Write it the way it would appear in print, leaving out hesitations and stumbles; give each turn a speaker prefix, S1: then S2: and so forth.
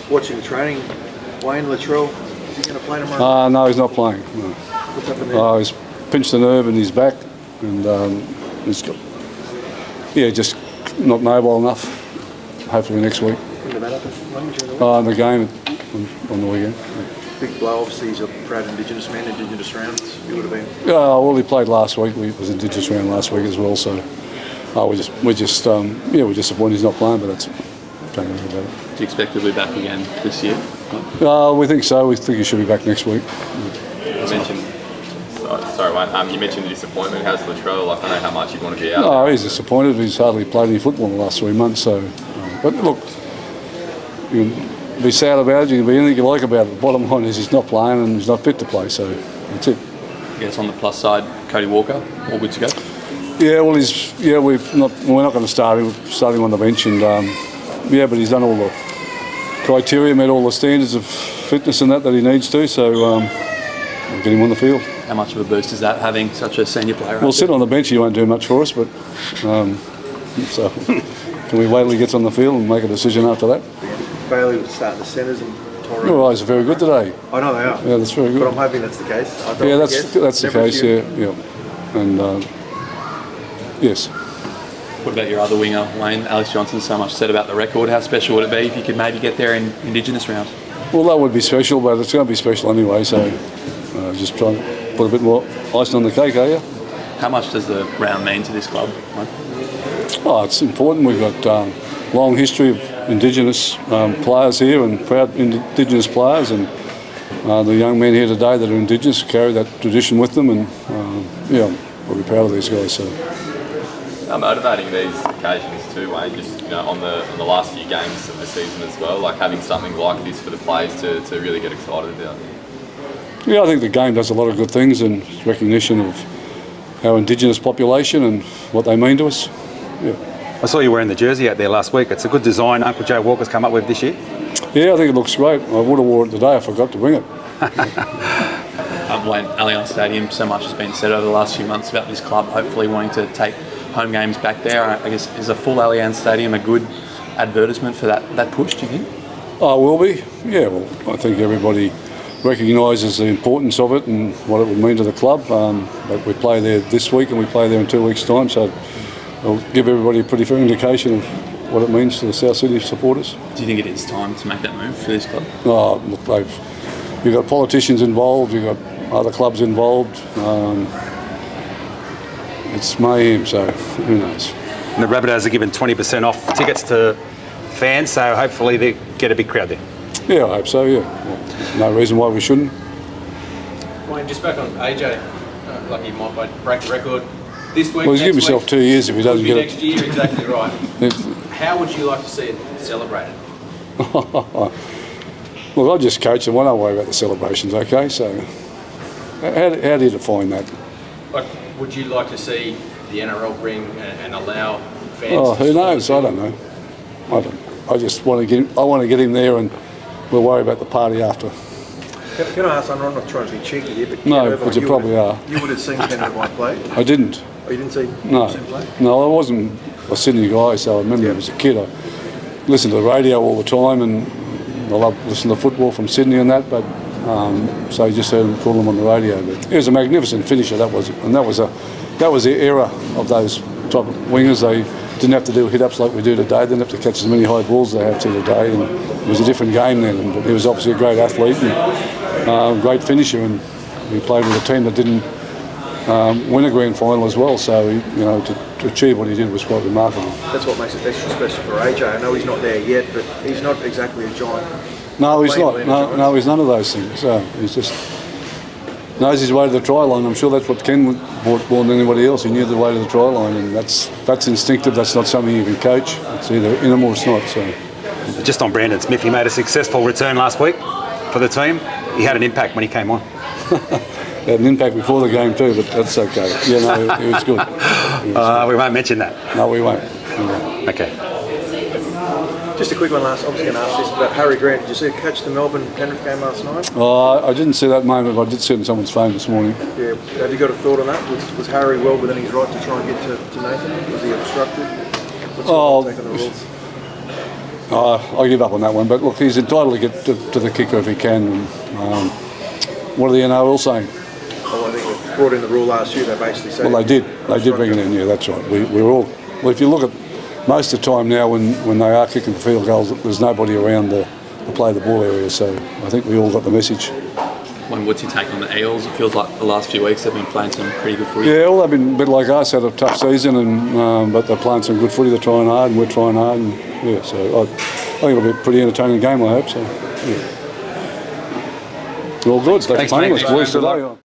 S1: watching the training. Wayne Latrell, is he going to play tomorrow?
S2: No, he's not playing. No.
S1: What's happened there?
S2: He's pinched a nerve in his back, and he's got, just not mobile enough. Hopefully next week.
S1: When did that happen? Wayne, during the week?
S2: In the game on the weekend.
S1: Big blow, obviously he's a proud Indigenous man, Indigenous rounds, he would have been.
S2: Well, he played last week. It was Indigenous round last week as well, so we're disappointed he's not playing, but that's don't know about it.
S3: Do you expect he'll be back again this year?
S2: We think so. We think he should be back next week.
S4: You mentioned, sorry, Wayne, you mentioned the disappointment. How's Latrell? Like, I know how much you'd want to be out.
S2: Oh, he's disappointed. He's hardly played any football in the last 3 months. So, but look, you can be sad about it. You can be anything you like about it. The bottom line is he's not playing and he's not fit to play. So that's it.
S3: I guess on the plus side, Cody Walker, all good to go.
S2: Yeah, well, we're not going to start him. We're starting on the bench, and but he's done all the criteria, met all the standards of fitness and that he needs to. So we'll get him on the field.
S3: How much of a boost is that having such a senior player?
S2: Well, sitting on the bench, he won't do much for us, but so can we wait till he gets on the field and make a decision after that?
S1: Bailey would start in the centres and Torres.
S2: Your eyes are very good today.
S1: I know they are.
S2: Yeah, that's very good.
S1: But I'm hoping that's the case.
S2: That's the case. Yeah. And yes.
S3: What about your other winger, Wayne? Alex Johnson, so much said about the record. How special would it be if you could maybe get there in Indigenous round?
S2: Well, that would be special, but it's going to be special anyway, so just trying to put a bit more icing on the cake, are you?
S3: How much does the round mean to this club, Wayne?
S2: Oh, it's important. We've got long history of Indigenous players here and proud Indigenous players, and the young men here today that are Indigenous carry that tradition with them, and we'll be proud of these guys. So.
S4: How motivating these occasions too, Wayne, just on the last few games of the season as well, like having something like this for the players to really get excited about.
S2: Yeah, I think the game does a lot of good things, and recognition of our Indigenous population and what they mean to us. Yeah.
S5: I saw you wearing the jersey out there last week. It's a good design Uncle Joe Walker's come up with this year.
S2: Yeah, I think it looks great. I would have worn it today. I forgot to bring it.
S3: Wayne, Allianz Stadium, so much has been said over the last few months about this club hopefully wanting to take home games back there. I guess, is a full Allianz Stadium a good advertisement for that push, do you think?
S2: Oh, will be. Yeah, well, I think everybody recognises the importance of it and what it would mean to the club. But we play there this week and we play there in 2 weeks' time, so it'll give everybody a pretty fair indication of what it means to the South City supporters.
S3: Do you think it is time to make that move for this club?
S2: Oh, look, you've got politicians involved, you've got other clubs involved. It's mayhem, so who knows.
S5: And the Rabbitohs are given 20% off tickets to fans, so hopefully they get a big crowd there.
S2: Yeah, I hope so, yeah. Well, no reason why we shouldn't.
S6: Wayne, just back on AJ, like he might break the record this week.
S2: Well, he's given himself 2 years if he doesn't get it.
S6: Next year, exactly right. How would you like to see it celebrated?
S2: Look, I just coach them. I don't worry about the celebrations, okay? So how do you define that?
S6: Like, would you like to see the NRL bring and allow fans?
S2: Oh, who knows? I don't know. I just want to get him. I want to get him there, and we'll worry about the party after.
S1: Can I ask something? I'm not trying to be cheeky here, but
S2: no, because you probably are.
S1: You would have seen Bennett White play.
S2: I didn't.
S1: Oh, you didn't see?
S2: No,
S1: him play?
S2: no, I wasn't a Sydney guy, so I remember him as a kid. I listened to the radio all the time, and I love listening to football from Sydney and that. But so I just heard him call him on the radio. But he was a magnificent finisher. That was the era of those type of wingers. They didn't have to do hit-ups like we do today. They didn't have to catch as many high balls as they have to today. And it was a different game then. But he was obviously a great athlete and great finisher. And he played with a team that didn't win a grand final as well. So to achieve what he did was quite remarkable.
S1: That's what makes it extra special for AJ. I know he's not there yet, but he's not exactly a giant.
S2: No, he's not. No, he's none of those things. He's just knows his way to the try line. I'm sure that's what Ken brought more than anybody else. He knew the way to the try line, and that's instinctive. That's not something you can coach. It's either in him or it's not. So,
S5: just on Brandon Smith, he made a successful return last week for the team. He had an impact when he came on.
S2: He had an impact before the game too, but that's okay. Yeah, no, he was good.
S5: We won't mention that.
S2: No, we won't.
S5: Okay.
S1: Just a quick one last. I was going to ask this about Harry Grant. Did you catch the Melbourne Penrith game last night?
S2: I didn't see that moment, but I did see it on someone's phone this morning.
S1: Yeah. Have you got a thought on that? Was Harry well within his right to try and get to Nathan? Was he obstructed? What's your take on the rules?
S2: I give up on that one, but look, he's entitled to get to the kicker if he can. What are the NRL saying?
S1: Well, I think they brought in the rule last year. They basically said.
S2: Well, they did bring it in. Yeah, that's right. We're all. Well, if you look at most of the time now, when they are kicking field goals, there's nobody around the play the ball area. So I think we all got the message.
S3: What's your take on the Eels? It feels like the last few weeks they've been playing some pretty good footy.
S2: Yeah, well, they've been a bit like us, had a tough season, and but they're playing some good footy. They're trying hard, and we're trying hard. And yeah, so I think it'll be a pretty entertaining game. I hope so. Yeah. All good. Thanks,
S5: mate.
S2: boys today.